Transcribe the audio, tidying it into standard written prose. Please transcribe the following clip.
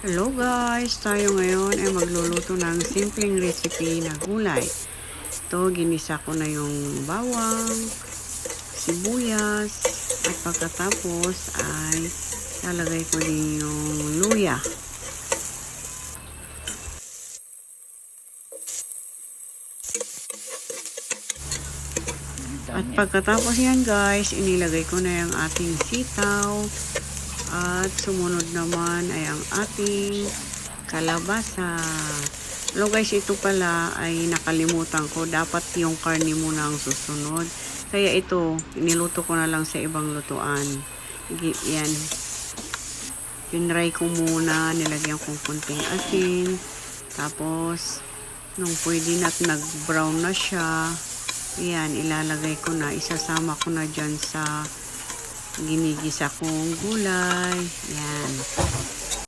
Hello guys! Tayo ngayon ay magluluto ng simpleng recipe na gulay. Ito, ginisa ko na yung bawang, sibuyas, at pagkatapos ay lalagay ko din yung luya. At pagkatapos yan guys, inilagay ko na yung ating sitaw. At sumunod naman ay ang ating kalabasa. Hello guys, ito pala ay nakalimutan ko. Dapat yung karne muna ang susunod. Kaya ito, iniluto ko na lang sa ibang lutuan. Yan. Tinry ko muna. Nilagyan kong kunting asin. Tapos, nung pwede na at nag-brown na siya, yan, ilalagay ko na. Isasama ko na dyan sa ginigisa kong gulay. Yan.